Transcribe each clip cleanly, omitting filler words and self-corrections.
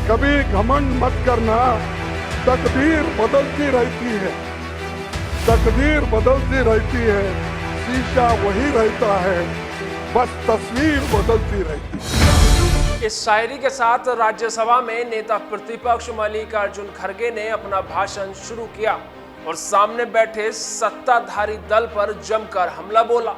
कभी घमंड मत करना, तकदीर बदलती रहती है, तकदीर बदलती रहती है, शीशा वही रहता है, बस तस्वीर बदलती रहती है। इस शायरी के साथ राज्यसभा में नेता प्रतिपक्ष मल्लिकार्जुन खड़गे ने अपना भाषण शुरू किया और सामने बैठे सत्ताधारी दल पर जमकर हमला बोला।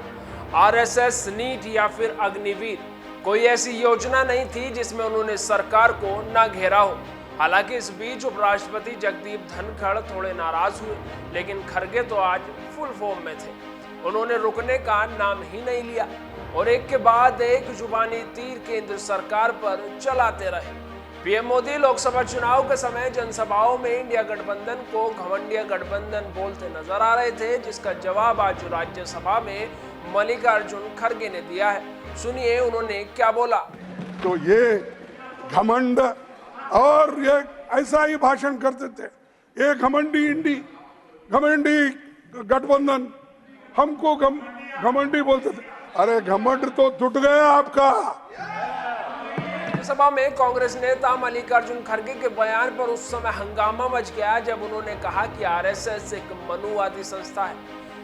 आरएसएस, नीट या फिर अग्निवीर, कोई ऐसी योजना नहीं थी जिसमें उन्होंने सरकार को ना घेरा हो। हालांकि इस बीच उपराष्ट्रपति जगदीप धनखड़ थोड़े नाराज हुए, लेकिन खड़गे तो आज फुल फॉर्म में थे। उन्होंने रुकने का नाम ही नहीं लिया और एक के बाद एक जुबानी तीर केंद्र सरकार पर चलाते रहे। पीएम मोदी लोकसभा चुनाव के समय जनसभाओं में इंडिया गठबंधन को घमंडिया गठबंधन बोलते नजर आ रहे थे, जिसका जवाब आज राज्यसभा में मल्लिकार्जुन खड़गे ने दिया है। सुनिए उन्होंने क्या बोला। तो ये घमंड और ये ऐसा ही भाषण करते थे, ये घमंडी गठबंधन, हमको घमंडी बोलते थे। अरे घमंड तो टूट गया आपका। सभा में कांग्रेस नेता मल्लिकार्जुन खड़गे के बयान पर उस समय हंगामा मच गया जब उन्होंने कहा कि आरएसएस एक मनुवादी संस्था है,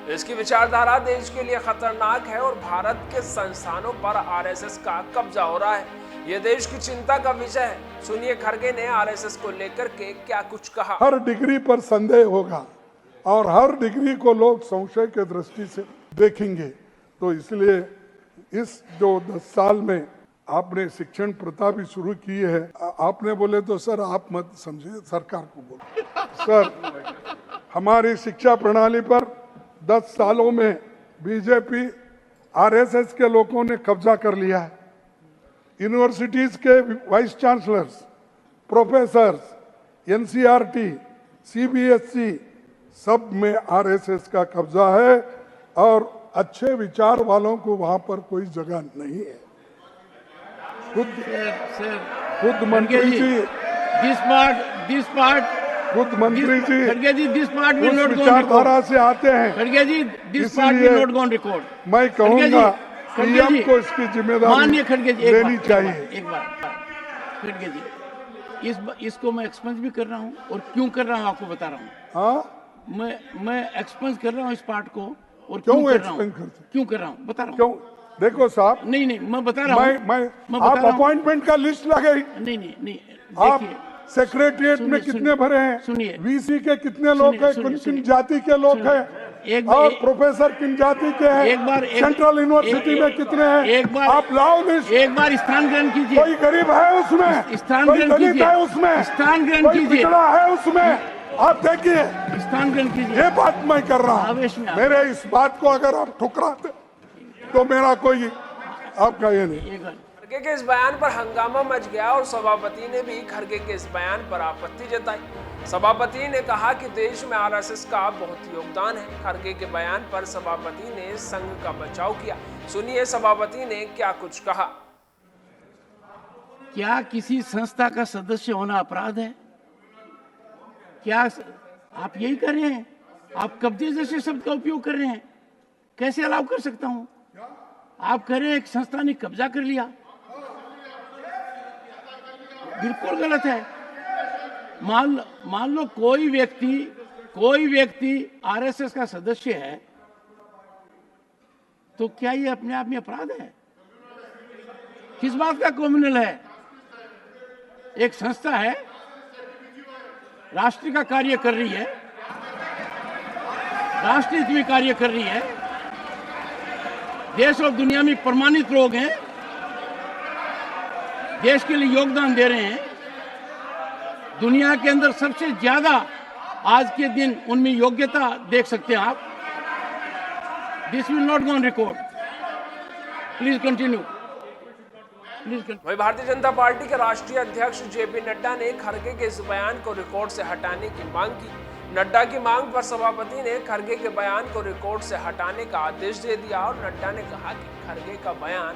इसकी विचारधारा देश के लिए खतरनाक है और भारत के संस्थानों पर आरएसएस का कब्जा हो रहा है। यह देश की चिंता का विषय है। सुनिए खड़गे ने आरएसएस को लेकर के क्या कुछ कहा। हर डिग्री पर संदेह होगा और हर डिग्री को लोग संशय के दृष्टि से देखेंगे, तो इसलिए इस जो 10 साल में आपने शिक्षण प्रथा भी शुरू की है। आपने बोले तो सर आप मत समझिए, सरकार को बोलो। सर हमारी शिक्षा प्रणाली पर 10 सालों में बीजेपी आरएसएस के लोगों ने कब्जा कर लिया है। यूनिवर्सिटीज के vice chancellors, professors, NCERT, CBSE सब में आरएसएस का कब्जा है और अच्छे विचार वालों को वहां पर कोई जगह नहीं है। खुद मंत्री जी खुद मंत्री जी खड़गे ji, this part will not go विचारधारा से आते हैं। खड़गे ji, this part will not go record. मैं कहूँगा पीएम को इसकी जिम्मेदारी माननीय खड़गे जी लेनी चाहिए। एक बार खड़गे जी, इसको मैं एक्सपेंस भी कर रहा हूँ और क्यों कर रहा हूँ आपको बता रहा हूँ। हाँ, मैं एक्सपेंस कर रहा हूँ इस पार्ट को और क्यों कर रहा हूँ, एक्सपेंस करते? क्यों कर रहा हूँ बता रहा हूँ। क्यों? देखो साहब, नहीं मैं बता रहा हूँ। मैं आप अपॉइंटमेंट का लिस्ट लगे। नहीं आप देखिए, सेक्रेटरिएट में कितने भरे हैं? सुनिए, वीसी के कितने लोग हैं? किन जाति के लोग हैं? और प्रोफेसर किन जाति के हैं? एक बार सेंट्रल यूनिवर्सिटी में कितने हैं? एक बार आप लाओ लिस्ट। एक बार स्थान ग्रहण कीजिए। कोई गरीब है उसमें? स्थान कोई ग्रहण दलित कीजिए। है उसमें? स्थान ग्रहण कोई कीजिए। पिछड़ा है उसमें? आप देखिए, स्थान ग्रहण कीजिए। ये बात मैं कर रहा आवेश में हूँ। मेरे इस बात को अगर आप ठुकराते तो मेरा कोई आपका ये नहीं। खड़गे के इस बयान पर हंगामा मच गया और सभापति ने भी खड़गे के इस बयान पर आपत्ति जताई। सभापति ने कहा कि देश में आरएसएस का बहुत योगदान है। खड़गे के बयान पर सभापति ने संघ का बचाव किया। सुनिए सभापति ने क्या कुछ कहा। क्या किसी संस्था का सदस्य होना अपराध है? क्या आप यही कर रहे हैं? आप कब्जे जैसे शब्द का उपयोग कर रहे हैं। कैसे अलाउ कर सकता हूं? आप कह रहे हैं एक संस्था ने कब्जा कर लिया, बिल्कुल गलत है। मान लो कोई व्यक्ति आरएसएस का सदस्य है, तो क्या ये अपने आप में अपराध है? किस बात का क्रिमिनल है? एक संस्था है, राष्ट्र का कार्य कर रही है, राष्ट्र हित में कार्य कर रही है, देश और दुनिया में प्रमाणित लोग हैं, देश के लिए योगदान दे रहे हैं। दुनिया के अंदर सबसे ज्यादा आज के दिन उनमें योग्यता देख सकते हैं आप। This will not go on record. Please continue. वहीं भारतीय जनता पार्टी के राष्ट्रीय अध्यक्ष जेपी नड्डा ने खड़गे के इस बयान को रिकॉर्ड से हटाने की मांग की। नड्डा की मांग पर सभापति ने खड़गे के बयान को रिकॉर्ड से हटाने का आदेश दे दिया और नड्डा ने कहा कि खड़गे का बयान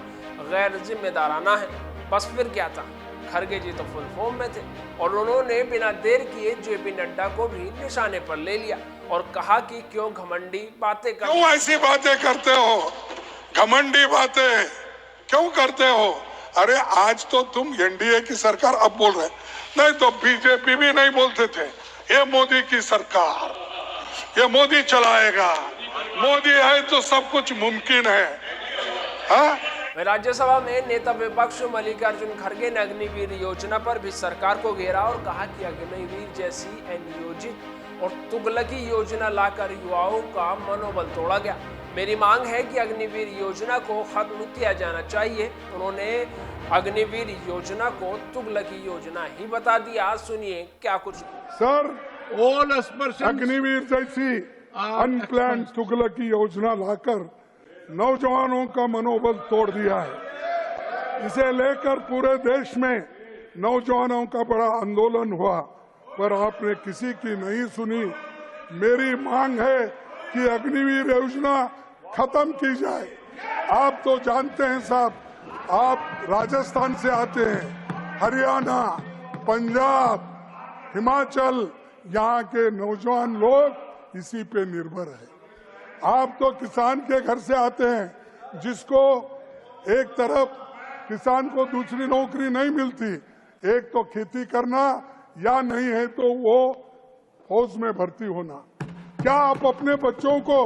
गैर जिम्मेदाराना है। बस फिर क्या था, खड़गे जी तो फुल फॉर्म में थे और उन्होंने बिना देर किए जेपी नड्डा को भी निशाने पर ले लिया और कहा कि क्यों घमंडी बातें क्यों ऐसी बातें करते हो? घमंडी बातें क्यों करते हो? अरे आज तो तुम एनडीए की सरकार अब बोल रहे, नहीं तो बीजेपी भी नहीं बोलते थे ये मोदी की सरकार, ये मोदी चलाएगा, मोदी है तो सब कुछ मुमकिन है। हाँ? राज्यसभा में नेता विपक्ष मल्लिकार्जुन खड़गे ने अग्निवीर योजना पर भी सरकार को घेरा और कहा कि अग्निवीर जैसी अनियोजित और तुगलकी योजना लाकर युवाओं का मनोबल तोड़ा गया। मेरी मांग है कि अग्निवीर योजना को खत्म किया जाना चाहिए। उन्होंने अग्निवीर योजना को तुगलकी योजना ही बता दिया। सुनिए क्या कुछ। सर, all aspersions अग्निवीर जैसी अनप्लान तुगलकी योजना लाकर नौजवानों का मनोबल तोड़ दिया है। इसे लेकर पूरे देश में नौजवानों का बड़ा आंदोलन हुआ, पर आपने किसी की नहीं सुनी। मेरी मांग है कि अग्निवीर योजना खत्म की जाए। आप तो जानते हैं साहब, आप राजस्थान से आते हैं, हरियाणा, पंजाब, हिमाचल, यहाँ के नौजवान लोग इसी पे निर्भर है। आप तो किसान के घर से आते हैं, जिसको एक तरफ किसान को दूसरी नौकरी नहीं मिलती, एक तो खेती करना या नहीं है तो वो फौज में भर्ती होना। क्या आप अपने बच्चों को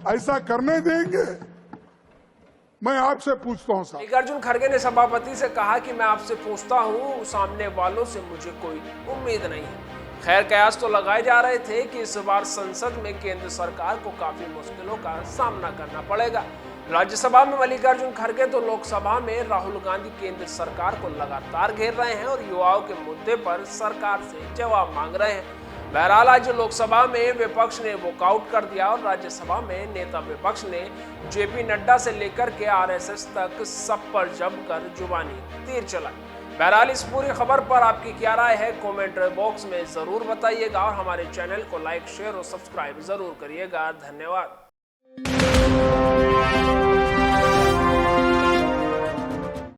ऐसा करने देंगे? मैं आपसे पूछता हूं साहब। मल्लिकार्जुन खड़गे ने सभापति से कहा कि मैं आपसे पूछता हूं, सामने वालों से मुझे कोई उम्मीद नहीं है। खैर, कयास तो लगाए जा रहे थे कि इस बार संसद में केंद्र सरकार को काफी मुश्किलों का सामना करना पड़ेगा। राज्यसभा में मल्लिकार्जुन खड़गे तो लोकसभा में राहुल गांधी केंद्र सरकार को लगातार घेर रहे हैं और युवाओं के मुद्दे पर सरकार से जवाब मांग रहे हैं। बहरहाल आज लोकसभा में विपक्ष ने वॉकआउट कर दिया और राज्यसभा में नेता विपक्ष ने जेपी नड्डा से लेकर के आरएसएस तक सब पर जमकर जुबानी तीर चलाई। बहरहाल इस पूरी खबर पर आपकी क्या राय है, कमेंट बॉक्स में जरूर बताइएगा और हमारे चैनल को लाइक, शेयर और सब्सक्राइब जरूर करिएगा। धन्यवाद।